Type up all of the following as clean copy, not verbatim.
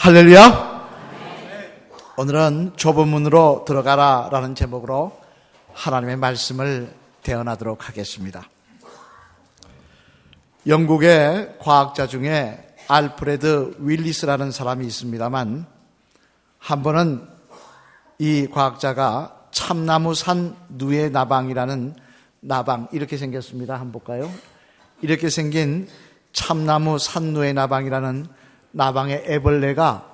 할렐루야. 오늘은 좁은 문으로 들어가라 라는 제목으로 하나님의 말씀을 대언하도록 하겠습니다. 영국의 과학자 중에 알프레드 윌리스라는 사람이 있습니다만, 한 번은 이 과학자가 참나무산 누에 나방이라는 나방, 이렇게 생겼습니다. 한번 볼까요? 이렇게 생긴 참나무 산누에 나방이라는 나방의 애벌레가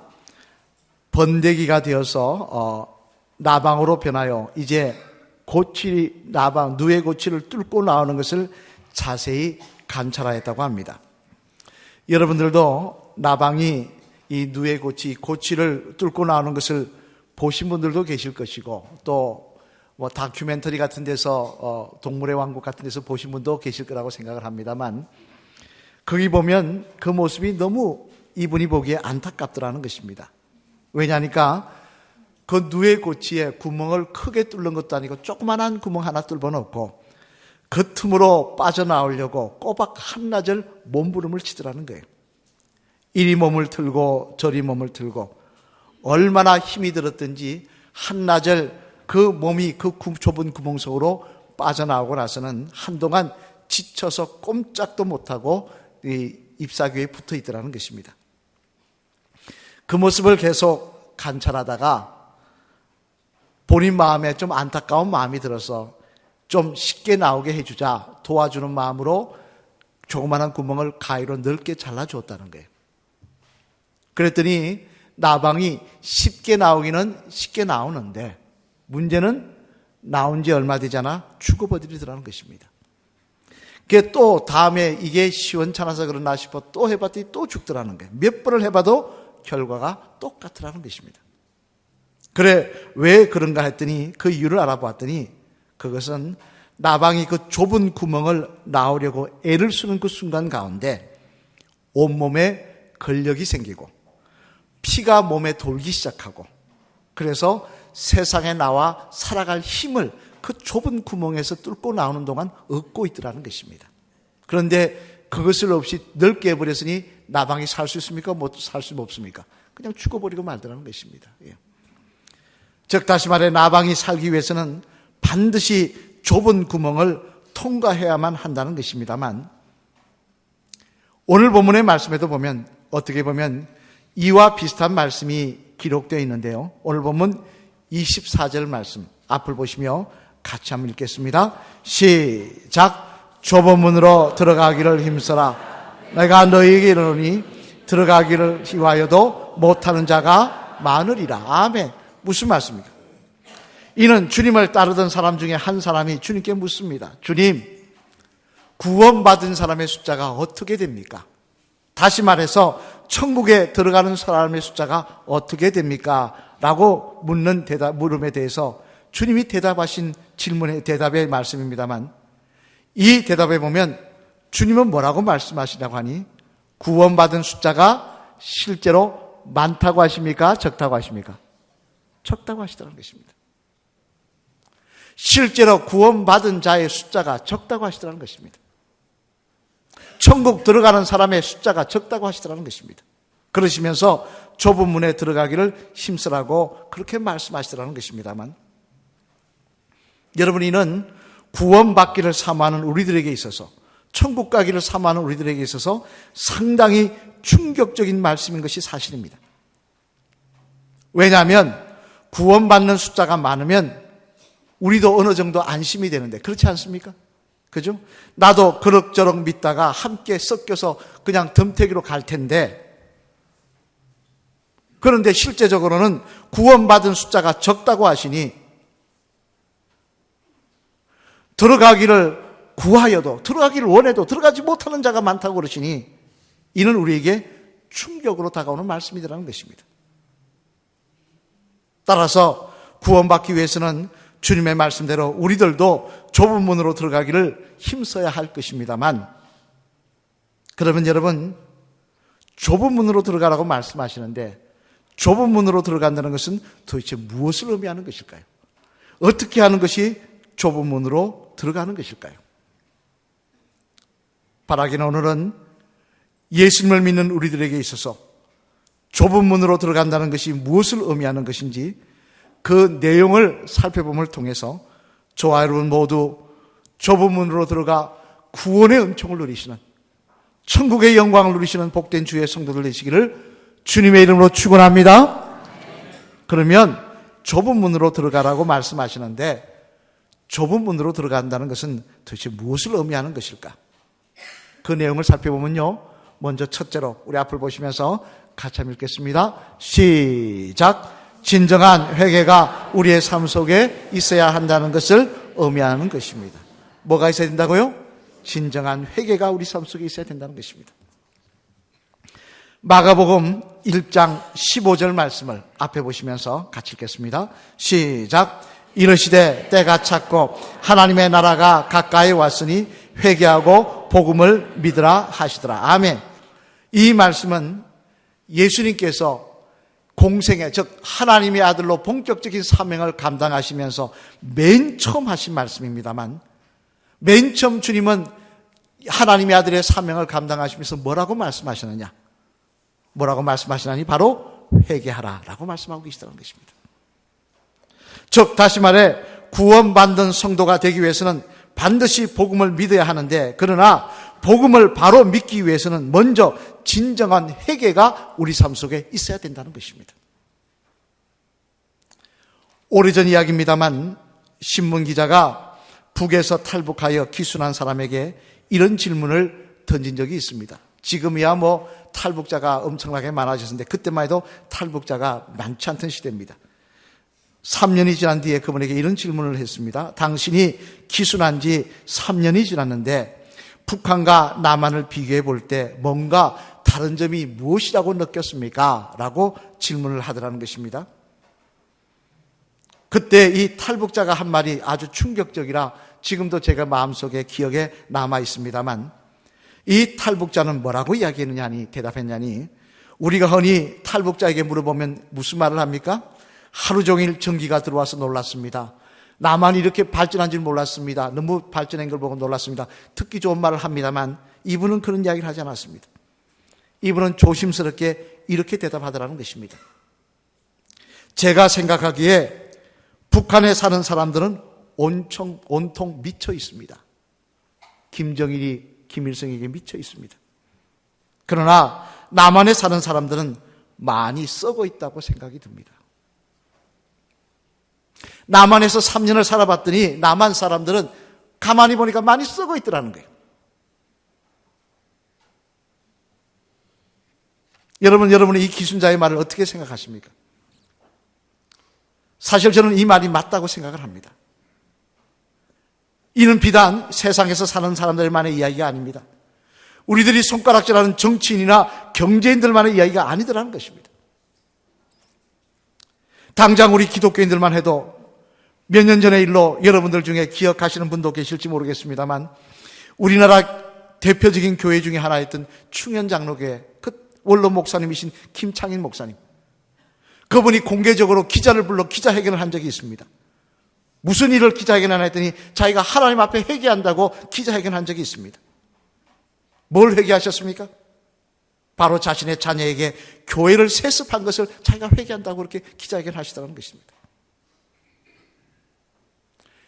번데기가 되어서 나방으로 변하여 이제 나방, 누에 고치를 뚫고 나오는 것을 자세히 관찰하였다고 합니다. 여러분들도 나방이 이 누에 고치를 뚫고 나오는 것을 보신 분들도 계실 것이고, 또 다큐멘터리 같은 데서 동물의 왕국 같은 데서 보신 분도 계실 거라고 생각을 합니다만, 거기 보면 그 모습이 너무 이분이 보기에 안타깝더라는 것입니다. 왜냐하니까 그 누에 고치에 구멍을 크게 뚫는 것도 아니고 조그만한 구멍 하나 뚫어 놓고 그 틈으로 빠져나오려고 꼬박 한나절 몸부림을 치더라는 거예요. 이리 몸을 틀고 저리 몸을 틀고 얼마나 힘이 들었든지 한나절 그 몸이 그 좁은 구멍 속으로 빠져나오고 나서는 한동안 지쳐서 꼼짝도 못하고 이 잎사귀에 붙어 있더라는 것입니다. 그 모습을 계속 관찰하다가 본인 마음에 좀 안타까운 마음이 들어서 좀 쉽게 나오게 해주자 도와주는 마음으로 조그마한 구멍을 가위로 넓게 잘라주었다는 거예요. 그랬더니 나방이 쉽게 나오기는 쉽게 나오는데 문제는 나온 지 얼마 되잖아 죽어버리더라는 것입니다. 그게 또 다음에 이게 시원찮아서 그러나 싶어 또 해봤더니 또 죽더라는 거예요. 몇 번을 해봐도 결과가 똑같더라는 것입니다. 그래, 왜 그런가 했더니 그 이유를 알아봤더니 그것은 나방이 그 좁은 구멍을 나오려고 애를 쓰는 그 순간 가운데 온몸에 근력이 생기고 피가 몸에 돌기 시작하고, 그래서 세상에 나와 살아갈 힘을 그 좁은 구멍에서 뚫고 나오는 동안 얻고 있더라는 것입니다. 그런데 그것을 없이 넓게 해버렸으니 나방이 살 수 있습니까? 살 수 없습니까? 그냥 죽어버리고 말더라는 것입니다. 즉 다시 말해 나방이 살기 위해서는 반드시 좁은 구멍을 통과해야만 한다는 것입니다만, 오늘 본문의 말씀에도 보면 어떻게 보면 이와 비슷한 말씀이 기록되어 있는데요. 오늘 본문 24절 말씀 앞을 보시며 같이 한번 읽겠습니다. 시작. 좁은 문으로 들어가기를 힘써라. 내가 너희에게 이르노니 들어가기를 희화여도 못하는 자가 많으리라. 아멘. 무슨 말씀입니까? 이는 주님을 따르던 사람 중에 한 사람이 주님께 묻습니다. 주님, 구원받은 사람의 숫자가 어떻게 됩니까? 다시 말해서 천국에 들어가는 사람의 숫자가 어떻게 됩니까? 라고 물음에 대해서 주님이 대답하신 질문의 대답의 말씀입니다만, 이 대답에 보면 주님은 뭐라고 말씀하시냐고 하니 구원받은 숫자가 실제로 많다고 하십니까? 적다고 하십니까? 적다고 하시더라는 것입니다. 실제로 구원받은 자의 숫자가 적다고 하시더라는 것입니다. 천국 들어가는 사람의 숫자가 적다고 하시더라는 것입니다. 그러시면서 좁은 문에 들어가기를 힘쓰라고 그렇게 말씀하시더라는 것입니다만, 여러분, 이는 구원받기를 사모하는 우리들에게 있어서, 천국 가기를 사모하는 우리들에게 있어서 상당히 충격적인 말씀인 것이 사실입니다. 왜냐하면 구원받는 숫자가 많으면 우리도 어느 정도 안심이 되는데, 그렇지 않습니까? 그죠? 나도 그럭저럭 믿다가 함께 섞여서 그냥 덤태기로 갈 텐데, 그런데 실제적으로는 구원받은 숫자가 적다고 하시니 들어가기를 구하여도, 들어가기를 원해도 들어가지 못하는 자가 많다고 그러시니 이는 우리에게 충격으로 다가오는 말씀이라는 것입니다. 따라서 구원받기 위해서는 주님의 말씀대로 우리들도 좁은 문으로 들어가기를 힘써야 할 것입니다만, 그러면 여러분, 좁은 문으로 들어가라고 말씀하시는데 좁은 문으로 들어간다는 것은 도대체 무엇을 의미하는 것일까요? 어떻게 하는 것이 좁은 문으로 들어가는 것일까요? 바라기는 오늘은 예수님을 믿는 우리들에게 있어서 좁은 문으로 들어간다는 것이 무엇을 의미하는 것인지 그 내용을 살펴봄을 통해서 저와 여러분 모두 좁은 문으로 들어가 구원의 은총을 누리시는, 천국의 영광을 누리시는 복된 주의 성도들 되시기를 주님의 이름으로 축원합니다. 그러면 좁은 문으로 들어가라고 말씀하시는데 좁은 문으로 들어간다는 것은 도대체 무엇을 의미하는 것일까? 그 내용을 살펴보면요, 먼저 첫째로 우리 앞을 보시면서 같이 한번 읽겠습니다. 시작. 진정한 회개가 우리의 삶 속에 있어야 한다는 것을 의미하는 것입니다. 뭐가 있어야 된다고요? 진정한 회개가 우리 삶 속에 있어야 된다는 것입니다. 마가복음 1장 15절 말씀을 앞에 보시면서 같이 읽겠습니다. 시작. 이르시되 때가 찼고 하나님의 나라가 가까이 왔으니 회개하고 복음을 믿으라 하시더라. 아멘. 이 말씀은 예수님께서 공생애, 즉 하나님의 아들로 본격적인 사명을 감당하시면서 맨 처음 하신 말씀입니다만, 맨 처음 주님은 하나님의 아들의 사명을 감당하시면서 뭐라고 말씀하시느냐? 뭐라고 말씀하시나니 바로 회개하라라고 말씀하고 계시다는 것입니다. 즉 다시 말해 구원받는 성도가 되기 위해서는 반드시 복음을 믿어야 하는데, 그러나 복음을 바로 믿기 위해서는 먼저 진정한 회개가 우리 삶 속에 있어야 된다는 것입니다. 오래전 이야기입니다만 신문기자가 북에서 탈북하여 귀순한 사람에게 이런 질문을 던진 적이 있습니다. 지금이야 탈북자가 엄청나게 많아졌는데 그때만 해도 탈북자가 많지 않던 시대입니다. 3년이 지난 뒤에 그분에게 이런 질문을 했습니다. 당신이 귀순한 지 3년이 지났는데 북한과 남한을 비교해 볼 때 뭔가 다른 점이 무엇이라고 느꼈습니까? 라고 질문을 하더라는 것입니다. 그때 이 탈북자가 한 말이 아주 충격적이라 지금도 제가 마음속에 기억에 남아 있습니다만, 이 탈북자는 뭐라고 이야기했느냐니, 대답했냐니, 우리가 흔히 탈북자에게 물어보면 무슨 말을 합니까? 하루 종일 전기가 들어와서 놀랐습니다. 남한이 이렇게 발전한 줄 몰랐습니다. 너무 발전한 걸 보고 놀랐습니다. 듣기 좋은 말을 합니다만 이분은 그런 이야기를 하지 않았습니다. 이분은 조심스럽게 이렇게 대답하더라는 것입니다. 제가 생각하기에 북한에 사는 사람들은 온통 미쳐 있습니다. 김정일이 김일성에게 미쳐 있습니다. 그러나 남한에 사는 사람들은 많이 썩어 있다고 생각이 듭니다. 남한에서 3년을 살아봤더니 남한 사람들은 가만히 보니까 많이 썩어 있더라는 거예요. 여러분은 이 기순자의 말을 어떻게 생각하십니까? 사실 저는 이 말이 맞다고 생각을 합니다. 이는 비단 세상에서 사는 사람들만의 이야기가 아닙니다. 우리들이 손가락질하는 정치인이나 경제인들만의 이야기가 아니더라는 것입니다. 당장 우리 기독교인들만 해도 몇 년 전의 일로 여러분들 중에 기억하시는 분도 계실지 모르겠습니다만, 우리나라 대표적인 교회 중에 하나였던 충현장로교회 그 원로 목사님이신 김창인 목사님, 그분이 공개적으로 기자를 불러 기자회견을 한 적이 있습니다. 무슨 일을 기자회견을 했더니 자기가 하나님 앞에 회개한다고 기자회견을 한 적이 있습니다. 뭘 회개하셨습니까? 바로 자신의 자녀에게 교회를 세습한 것을 자기가 회개한다고 그렇게 기자회견을 하시더라는 것입니다.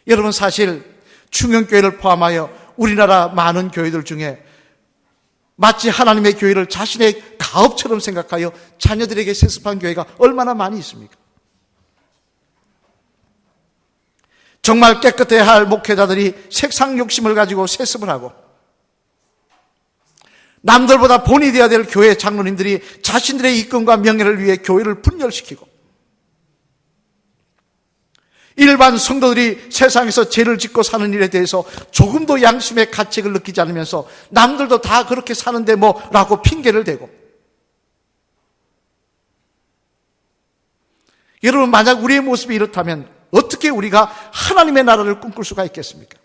여러분, 사실 충현교회를 포함하여 우리나라 많은 교회들 중에 마치 하나님의 교회를 자신의 가업처럼 생각하여 자녀들에게 세습한 교회가 얼마나 많이 있습니까? 정말 깨끗해야 할 목회자들이 색상 욕심을 가지고 세습을 하고, 남들보다 본이 되어야 될 교회 장로님들이 자신들의 이권과 명예를 위해 교회를 분열시키고, 일반 성도들이 세상에서 죄를 짓고 사는 일에 대해서 조금도 양심의 가책을 느끼지 않으면서 남들도 다 그렇게 사는데 라고 핑계를 대고, 여러분, 만약 우리의 모습이 이렇다면 어떻게 우리가 하나님의 나라를 꿈꿀 수가 있겠습니까?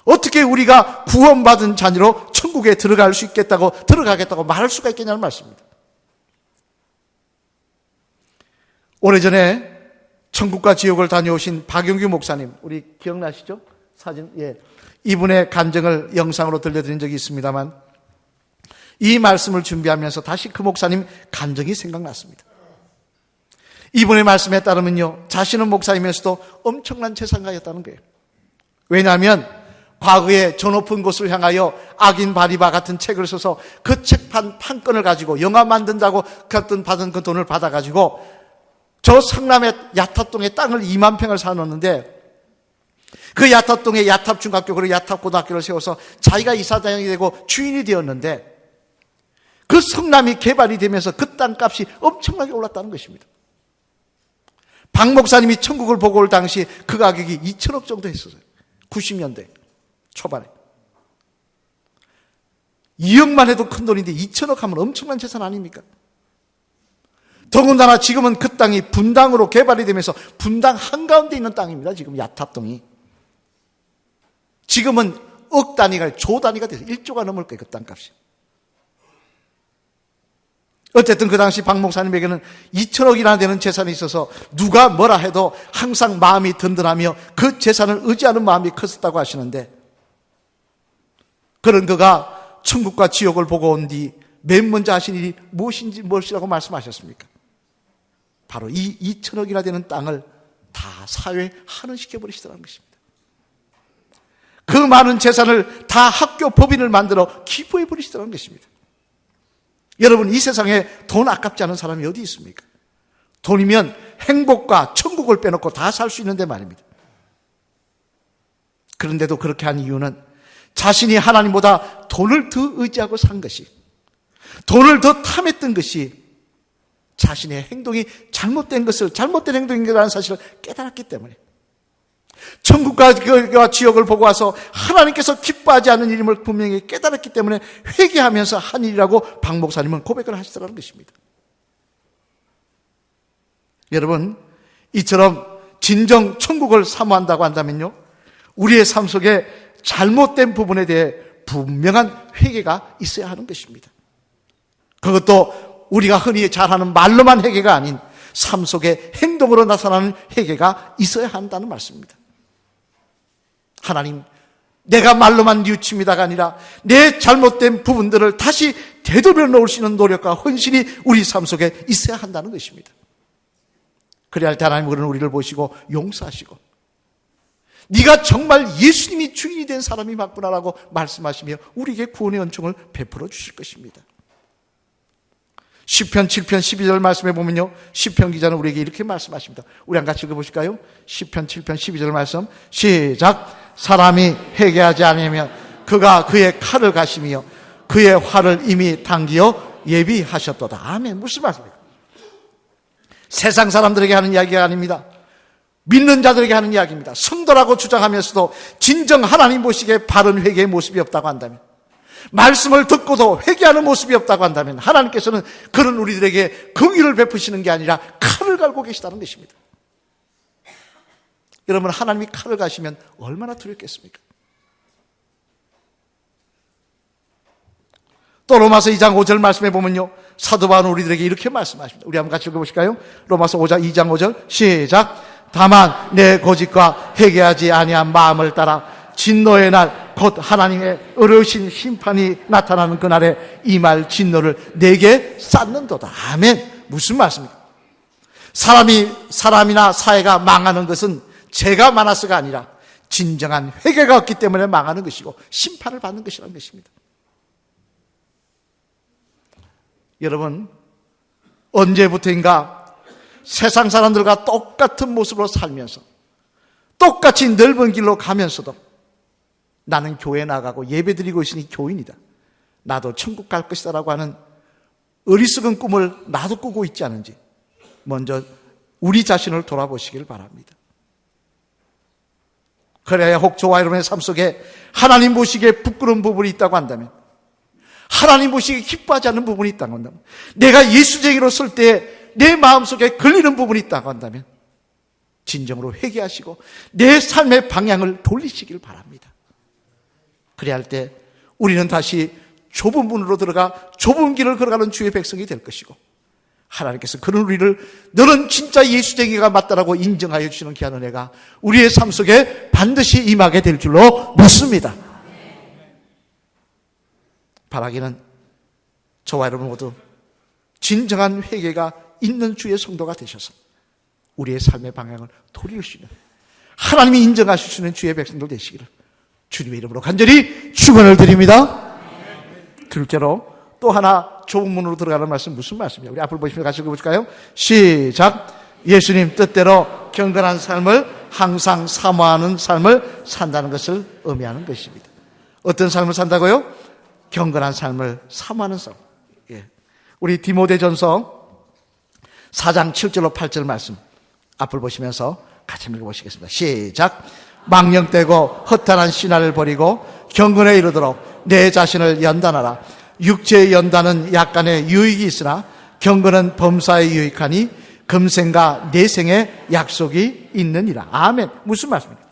어떻게 우리가 구원받은 자녀로 천국에 들어가겠다고 말할 수가 있겠냐는 말씀입니다. 오래전에 천국과 지옥을 다녀오신 박용규 목사님, 우리 기억나시죠? 사진, 이분의 간증을 영상으로 들려드린 적이 있습니다만, 이 말씀을 준비하면서 다시 그 목사님 간증이 생각났습니다. 이분의 말씀에 따르면요, 자신은 목사이면서도 엄청난 재산가였다는 거예요. 왜냐하면 과거에 저 높은 곳을 향하여 악인 바리바 같은 책을 써서 그 책판 판권을 가지고 영화 만든다고 받은 그 돈을 받아가지고 저 성남의 야탑동에 땅을 2만 평을 사놓는데, 그 야탑동에 야탑중학교 그리고 야탑고등학교를 세워서 자기가 이사장이 되고 주인이 되었는데, 그 성남이 개발이 되면서 그 땅값이 엄청나게 올랐다는 것입니다. 박 목사님이 천국을 보고 올 당시 그 가격이 2천억 정도 했었어요. 90년대 초반에. 2억만 해도 큰 돈인데 2천억 하면 엄청난 재산 아닙니까? 더군다나 지금은 그 땅이 분당으로 개발이 되면서 분당 한가운데 있는 땅입니다. 지금 야탑동이. 지금은 억 단위가 조 단위가 돼서 1조가 넘을 거예요. 그 땅값이. 어쨌든 그 당시 박 목사님에게는 2천억이나 되는 재산이 있어서 누가 뭐라 해도 항상 마음이 든든하며 그 재산을 의지하는 마음이 컸었다고 하시는데, 그런 그가 천국과 지옥을 보고 온 뒤 맨 먼저 하신 일이 무엇이라고 말씀하셨습니까? 바로 이 2천억이나 되는 땅을 다 사회에 환원시켜버리시더라는 것입니다. 그 많은 재산을 다 학교 법인을 만들어 기부해버리시더라는 것입니다. 여러분, 이 세상에 돈 아깝지 않은 사람이 어디 있습니까? 돈이면 행복과 천국을 빼놓고 다 살 수 있는데 말입니다. 그런데도 그렇게 한 이유는 자신이 하나님보다 돈을 더 의지하고 산 것이, 돈을 더 탐했던 것이 자신의 행동이 잘못된 행동이라는 사실을 깨달았기 때문에, 천국과 지옥을 보고 와서 하나님께서 기뻐하지 않는 일임을 분명히 깨달았기 때문에 회개하면서 한 일이라고 박 목사님은 고백을 하시더라는 것입니다. 여러분, 이처럼 진정 천국을 사모한다고 한다면요, 우리의 삶 속에 잘못된 부분에 대해 분명한 회개가 있어야 하는 것입니다. 그것도 우리가 흔히 잘하는 말로만 회개가 아닌 삶 속에 행동으로 나타나는 회개가 있어야 한다는 말씀입니다. 하나님, 내가 말로만 뉘우칩니다가 아니라 내 잘못된 부분들을 다시 되돌려 놓을 수 있는 노력과 헌신이 우리 삶 속에 있어야 한다는 것입니다. 그래야 할 때 하나님은 우리를 보시고 용서하시고, 네가 정말 예수님이 주인이 된 사람이 맞구나라고 말씀하시며 우리에게 구원의 은총을 베풀어 주실 것입니다. 시편 7편 12절 말씀에 보면요, 시편 기자는 우리에게 이렇게 말씀하십니다. 우리 한 같이 읽어보실까요? 시편 7편 12절 말씀 시작. 사람이 회개하지 않으면 그가 그의 칼을 가시며 그의 활을 이미 당기어 예비하셨도다. 아멘. 무슨 말씀입니까? 세상 사람들에게 하는 이야기가 아닙니다. 믿는 자들에게 하는 이야기입니다. 성도라고 주장하면서도 진정 하나님 보시기에 바른 회개의 모습이 없다고 한다면, 말씀을 듣고도 회개하는 모습이 없다고 한다면 하나님께서는 그런 우리들에게 긍휼을 베푸시는 게 아니라 칼을 갈고 계시다는 것입니다. 여러분, 하나님이 칼을 가시면 얼마나 두렵겠습니까? 또 로마서 2장 5절 말씀해 보면요, 사도 바울은 우리들에게 이렇게 말씀하십니다. 우리 한번 같이 읽어보실까요? 로마서 2장 5절 시작. 다만 내 고집과 회개하지 아니한 마음을 따라 진노의 날 곧 하나님의 어려우신 심판이 나타나는 그날에 이 말 진노를 내게 쌓는도다. 아멘. 무슨 말씀입니까? 사람이나 사회가 망하는 것은 죄가 많아서가 아니라 진정한 회개가 없기 때문에 망하는 것이고 심판을 받는 것이라는 것입니다. 여러분, 언제부터인가 세상 사람들과 똑같은 모습으로 살면서 똑같이 넓은 길로 가면서도 나는 교회 나가고 예배드리고 있으니 교인이다, 나도 천국 갈 것이다 라고 하는 어리석은 꿈을 나도 꾸고 있지 않은지 먼저 우리 자신을 돌아보시길 바랍니다. 그래야 혹 저와 여러분의 삶 속에 하나님 보시기에 부끄러운 부분이 있다고 한다면, 하나님 보시기에 기뻐하지 않는 부분이 있다고 한다면, 내가 예수쟁이로 설 때 내 마음속에 걸리는 부분이 있다고 한다면 진정으로 회개하시고 내 삶의 방향을 돌리시길 바랍니다. 그래야 할 때 우리는 다시 좁은 문으로 들어가 좁은 길을 걸어가는 주의 백성이 될 것이고, 하나님께서 그런 우리를 너는 진짜 예수쟁이가 맞다라고 인정하여 주시는 귀한 은혜가 우리의 삶 속에 반드시 임하게 될 줄로 믿습니다. 바라기는 저와 여러분 모두 진정한 회개가 있는 주의 성도가 되셔서 우리의 삶의 방향을 돌릴 수 있는, 하나님이 인정하실 수 있는 주의 백성들 되시기를 주님의 이름으로 간절히 축원을 드립니다. 둘째로 또 하나 좁은 문으로 들어가는 말씀, 무슨 말씀이에요? 우리 앞을 보시면 같이 읽어볼까요? 시작. 예수님 뜻대로 경건한 삶을 항상 사모하는 삶을 산다는 것을 의미하는 것입니다. 어떤 삶을 산다고요? 경건한 삶을 사모하는 삶. 예. 우리 디모데전서 4장 7절로 8절 말씀 앞을 보시면서 같이 읽어보시겠습니다. 시작. 망령되고 허탄한 신화를 버리고 경건에 이르도록 내 자신을 연단하라. 육체의 연단은 약간의 유익이 있으나 경건은 범사에 유익하니 금생과 내생의 약속이 있느니라. 아멘. 무슨 말씀입니까?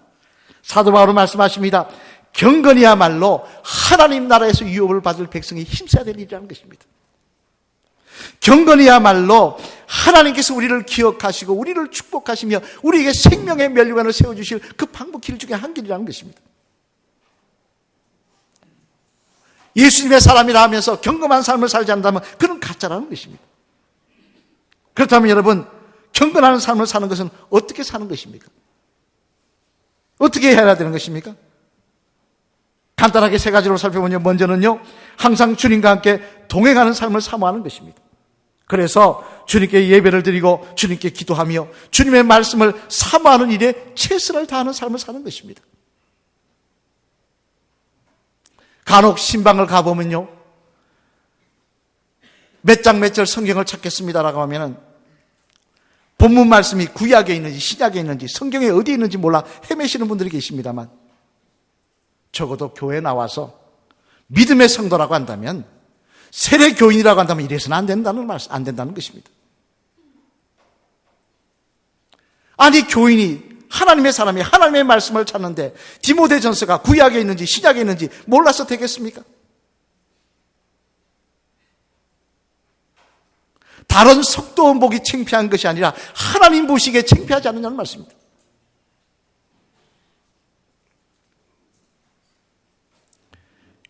사도 바울은 말씀하십니다. 경건이야말로 하나님 나라에서 유업을 받을 백성이 힘써야 될 일이라는 것입니다. 경건이야말로 하나님께서 우리를 기억하시고 우리를 축복하시며 우리에게 생명의 면류관을 세워주실 그 방법 길 중에 한 길이라는 것입니다. 예수님의 사람이라 하면서 경건한 삶을 살지 않는다면 그는 가짜라는 것입니다. 그렇다면 여러분, 경건한 삶을 사는 것은 어떻게 사는 것입니까? 어떻게 해야 되는 것입니까? 간단하게 세 가지로 살펴보면, 먼저는요, 항상 주님과 함께 동행하는 삶을 사모하는 것입니다. 그래서 주님께 예배를 드리고 주님께 기도하며 주님의 말씀을 사모하는 일에 최선을 다하는 삶을 사는 것입니다. 간혹 신방을 가보면요, 몇 장 몇 절 성경을 찾겠습니다라고 하면은 본문 말씀이 구약에 있는지 신약에 있는지 성경에 어디에 있는지 몰라 헤매시는 분들이 계십니다만, 적어도 교회에 나와서 믿음의 성도라고 한다면, 세례 교인이라고 한다면 이래서는 안 된다는 것입니다. 아니, 교인이 하나님의 사람이 하나님의 말씀을 찾는데 디모데전서가 구약에 있는지 신약에 있는지 몰라서 되겠습니까? 다른 속도원 보기 창피한 것이 아니라 하나님 보시기에 창피하지 않느냐는 말씀입니다.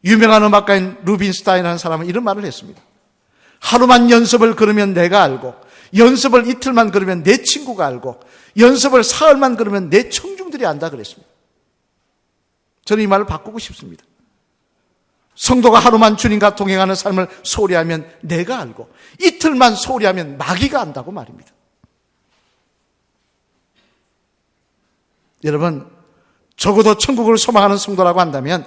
유명한 음악가인 루빈스타인이라는 사람은 이런 말을 했습니다. 하루만 연습을 걸으면 내가 알고, 연습을 이틀만 걸으면 내 친구가 알고, 연습을 사흘만 걸으면 내 청중들이 안다 그랬습니다. 저는 이 말을 바꾸고 싶습니다. 성도가 하루만 주님과 동행하는 삶을 소리하면 내가 알고, 이틀만 소리하면 마귀가 안다고 말입니다. 여러분, 적어도 천국을 소망하는 성도라고 한다면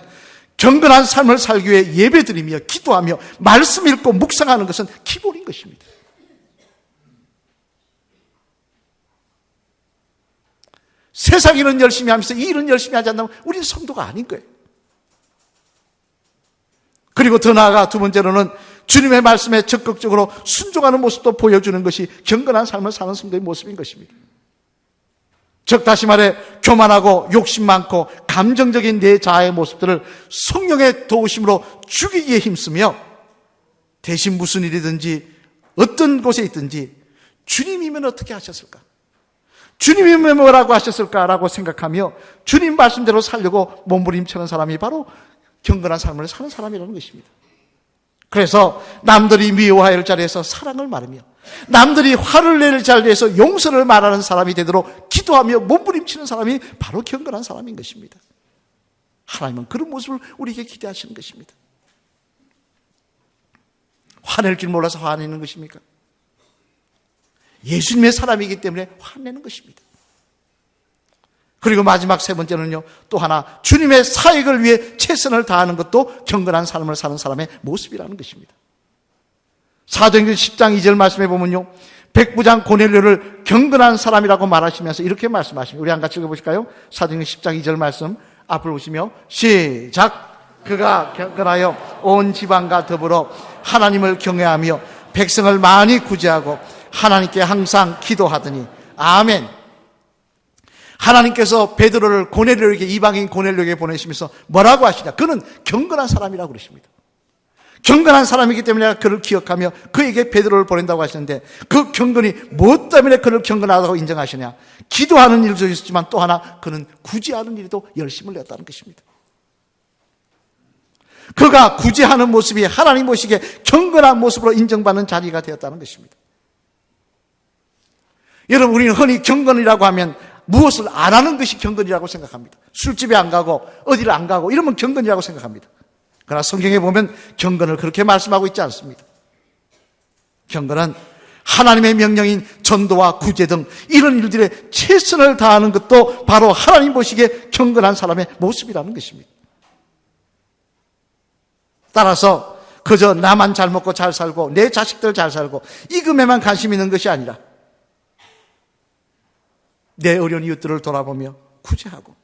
경건한 삶을 살기 위해 예배드리며 기도하며 말씀 읽고 묵상하는 것은 기본인 것입니다. 세상 일은 열심히 하면서 이 일은 열심히 하지 않다면 우리는 성도가 아닌 거예요. 그리고 더 나아가 두 번째로는 주님의 말씀에 적극적으로 순종하는 모습도 보여주는 것이 경건한 삶을 사는 성도의 모습인 것입니다. 즉 다시 말해, 교만하고 욕심 많고 감정적인 내 자아의 모습들을 성령의 도우심으로 죽이기에 힘쓰며, 대신 무슨 일이든지 어떤 곳에 있든지 주님이면 어떻게 하셨을까? 주님이면 뭐라고 하셨을까라고 생각하며 주님 말씀대로 살려고 몸부림치는 사람이 바로 경건한 삶을 사는 사람이라는 것입니다. 그래서 남들이 미워할 자리에서 사랑을 말하며, 남들이 화를 낼 자리에서 용서를 말하는 사람이 되도록 기도하며 몸부림치는 사람이 바로 경건한 사람인 것입니다. 하나님은 그런 모습을 우리에게 기대하시는 것입니다. 화낼 줄 몰라서 화내는 것입니까? 예수님의 사람이기 때문에 화내는 것입니다. 그리고 마지막 세 번째는요, 또 하나, 주님의 사역을 위해 최선을 다하는 것도 경건한 삶을 사는 사람의 모습이라는 것입니다. 사도행전 10장 2절 말씀해 보면요, 백부장 고넬료를 경건한 사람이라고 말하시면서 이렇게 말씀하십니다. 우리 한 같이 읽어보실까요? 사도행전 10장 2절 말씀 앞을 보시며 시작. 그가 경건하여 온 지방과 더불어 하나님을 경외하며 백성을 많이 구제하고 하나님께 항상 기도하더니. 아멘. 하나님께서 베드로를 고넬료에게, 이방인 고넬료에게 보내시면서 뭐라고 하시냐? 그는 경건한 사람이라고 그러십니다. 경건한 사람이기 때문에 내가 그를 기억하며 그에게 베드로를 보낸다고 하시는데, 그 경건이 무엇 때문에 그를 경건하다고 인정하시냐? 기도하는 일도 있었지만 또 하나, 그는 구제하는 일에도 열심을 냈다는 것입니다. 그가 구제하는 모습이 하나님 보시기에 경건한 모습으로 인정받는 자리가 되었다는 것입니다. 여러분, 우리는 흔히 경건이라고 하면 무엇을 안 하는 것이 경건이라고 생각합니다. 술집에 안 가고 어디를 안 가고 이러면 경건이라고 생각합니다. 그러나 성경에 보면 경건을 그렇게 말씀하고 있지 않습니다. 경건은 하나님의 명령인 전도와 구제 등 이런 일들에 최선을 다하는 것도 바로 하나님 보시기에 경건한 사람의 모습이라는 것입니다. 따라서 그저 나만 잘 먹고 잘 살고 내 자식들 잘 살고 이금에만 관심 있는 것이 아니라 내 어려운 이웃들을 돌아보며 구제하고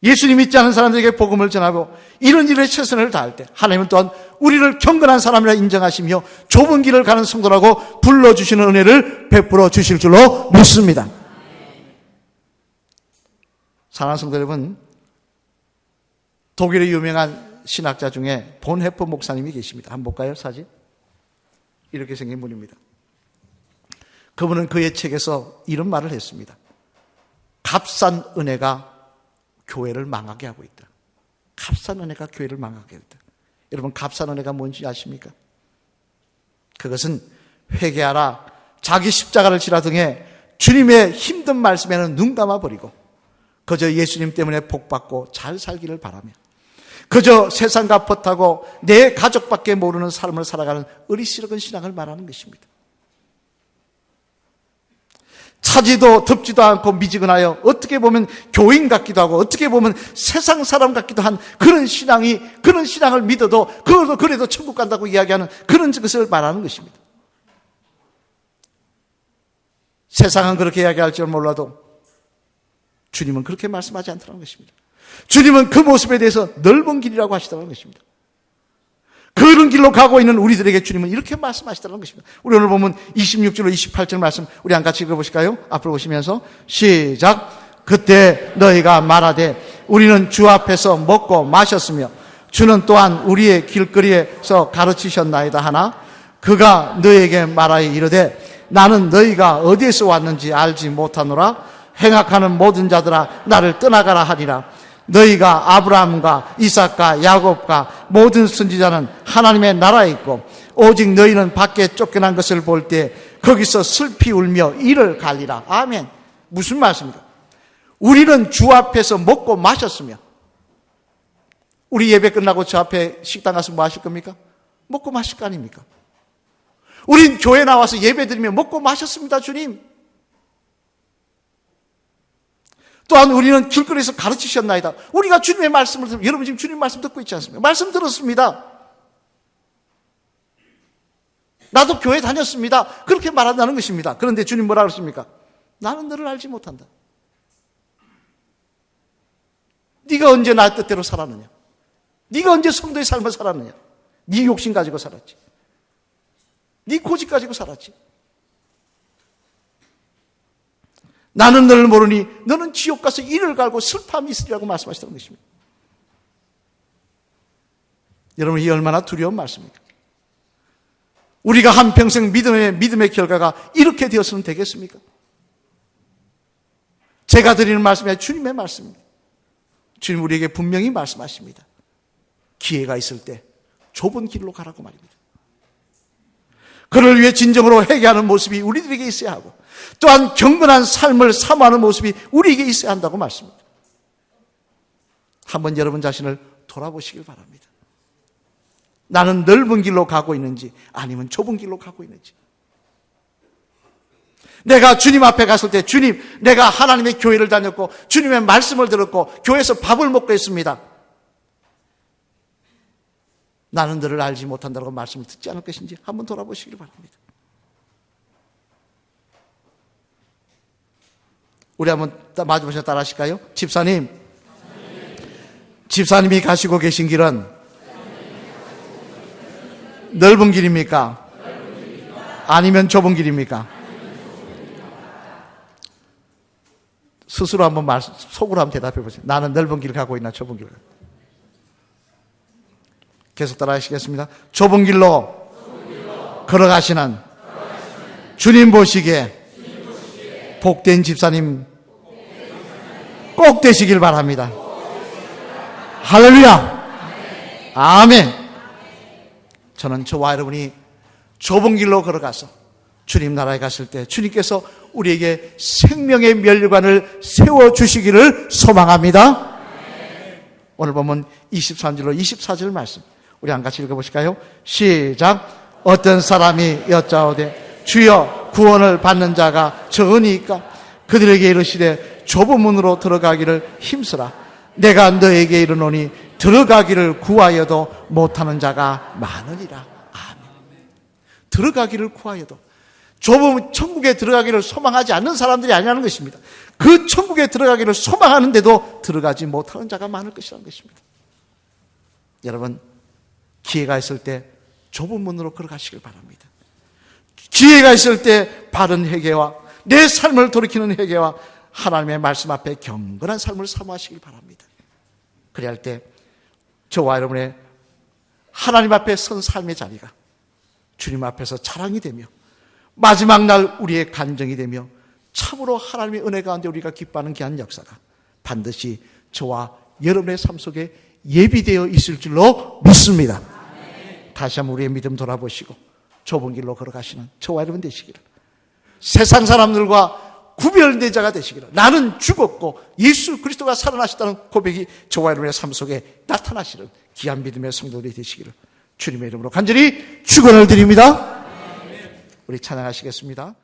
예수님 믿지 않은 사람들에게 복음을 전하고 이런 일에 최선을 다할 때 하나님은 또한 우리를 경건한 사람이라 인정하시며 좁은 길을 가는 성도라고 불러주시는 은혜를 베풀어 주실 줄로 믿습니다. 사랑하는 성도 여러분, 독일의 유명한 신학자 중에 본헤퍼 목사님이 계십니다. 한번 볼까요? 사진. 이렇게 생긴 분입니다. 그분은 그의 책에서 이런 말을 했습니다. 값싼 은혜가 교회를 망하게 하고 있다. 값싼 은혜가 교회를 망하게 했다. 여러분, 값싼 은혜가 뭔지 아십니까? 그것은 회개하라, 자기 십자가를 지라 등의 주님의 힘든 말씀에는 눈 감아버리고 그저 예수님 때문에 복받고 잘 살기를 바라며 그저 세상과 벗하고 내 가족밖에 모르는 삶을 살아가는 어리석은 신앙을 말하는 것입니다. 차지도 덥지도 않고 미지근하여 어떻게 보면 교인 같기도 하고 어떻게 보면 세상 사람 같기도 한 그런 신앙을 믿어도 그래도 천국 간다고 이야기하는 그런 것을 말하는 것입니다. 세상은 그렇게 이야기할 줄 몰라도 주님은 그렇게 말씀하지 않더라는 것입니다. 주님은 그 모습에 대해서 넓은 길이라고 하시더라는 것입니다. 그런 길로 가고 있는 우리들에게 주님은 이렇게 말씀하시더라는 것입니다. 우리 오늘 보면 26절로 28절 말씀 우리 한 같이 읽어보실까요? 앞으로 보시면서 시작. 그때 너희가 말하되 우리는 주 앞에서 먹고 마셨으며 주는 또한 우리의 길거리에서 가르치셨나이다 하나 그가 너희에게 말하여 이르되 나는 너희가 어디에서 왔는지 알지 못하노라. 행악하는 모든 자들아 나를 떠나가라 하리라. 너희가 아브라함과 이삭과 야곱과 모든 선지자는 하나님의 나라에 있고 오직 너희는 밖에 쫓겨난 것을 볼 때 거기서 슬피 울며 이를 갈리라. 아멘. 무슨 말씀입니까? 우리는 주 앞에서 먹고 마셨으며 우리 예배 끝나고 저 앞에 식당 가서 뭐 하실 겁니까? 먹고 마실 거 아닙니까? 우린 교회 나와서 예배 드리며 먹고 마셨습니다. 주님. 또한 우리는 길거리에서 가르치셨나이다. 우리가 주님의 말씀을 듣고, 여러분 지금 주님 말씀 듣고 있지 않습니까? 말씀 들었습니다. 나도 교회 다녔습니다. 그렇게 말한다는 것입니다. 그런데 주님 뭐라 그러십니까? 나는 너를 알지 못한다. 네가 언제 나 뜻대로 살았느냐? 네가 언제 성도의 삶을 살았느냐? 네 욕심 가지고 살았지. 네 고집 가지고 살았지. 나는 너를 모르니 너는 지옥 가서 이를 갈고 슬픔이 있으리라고 말씀하시던 것입니다. 여러분, 이 얼마나 두려운 말씀입니까? 우리가 한평생 믿음의 결과가 이렇게 되었으면 되겠습니까? 제가 드리는 말씀이 주님의 말씀입니다. 주님 우리에게 분명히 말씀하십니다. 기회가 있을 때 좁은 길로 가라고 말입니다. 그를 위해 진정으로 회개하는 모습이 우리들에게 있어야 하고 또한 경건한 삶을 사모하는 모습이 우리에게 있어야 한다고 말씀입니다. 한번 여러분 자신을 돌아보시길 바랍니다. 나는 넓은 길로 가고 있는지 아니면 좁은 길로 가고 있는지. 내가 주님 앞에 갔을 때 주님, 내가 하나님의 교회를 다녔고 주님의 말씀을 들었고 교회에서 밥을 먹고 있습니다. 나는 너를 알지 못한다고 말씀을 듣지 않을 것인지 한번 돌아보시길 바랍니다. 우리 한번 마주보셔서 따라 하실까요? 집사님이 가시고 계신 길은 넓은 길입니까? 아니면 좁은 길입니까? 스스로 한번 속으로 한번 대답해 보세요. 나는 넓은 길을 가고 있나 좁은 길을? 계속 따라 하시겠습니다. 좁은 길로 걸어가시는 주님 보시기에 복된 집사님 꼭 되시길 바랍니다. 할렐루야. 아멘. 저는 저와 여러분이 좁은 길로 걸어가서 주님 나라에 갔을 때 주님께서 우리에게 생명의 면류관을 세워주시기를 소망합니다. 오늘 보면 23절로 24절 말씀 우리 한 같이 읽어보실까요? 시작. 어떤 사람이 여짜오되 주여 구원을 받는 자가 적으니까 그들에게 이르시되 좁은 문으로 들어가기를 힘쓰라. 내가 너에게 이르노니 들어가기를 구하여도 못하는 자가 많으니라. 아멘. 들어가기를 구하여도 좁은 천국에 들어가기를 소망하지 않는 사람들이 아니라는 것입니다. 그 천국에 들어가기를 소망하는데도 들어가지 못하는 자가 많을 것이라는 것입니다. 여러분 기회가 있을 때 좁은 문으로 걸어가시길 바랍니다. 기회가 있을 때 바른 회개와 내 삶을 돌이키는 회개와 하나님의 말씀 앞에 경건한 삶을 사모하시길 바랍니다. 그래야 할 때 저와 여러분의 하나님 앞에 선 삶의 자리가 주님 앞에서 자랑이 되며 마지막 날 우리의 간증이 되며 참으로 하나님의 은혜 가운데 우리가 기뻐하는 귀한 역사가 반드시 저와 여러분의 삶 속에 예비되어 있을 줄로 믿습니다. 다시 한번 우리의 믿음 돌아보시고 좁은 길로 걸어가시는 저와 여러분 되시기를, 세상 사람들과 구별된 자가 되시기를, 나는 죽었고 예수 그리스도가 살아나셨다는 고백이 저와 여러분의 삶 속에 나타나시는 귀한 믿음의 성도들이 되시기를 주님의 이름으로 간절히 축원을 드립니다. 우리 찬양하시겠습니다.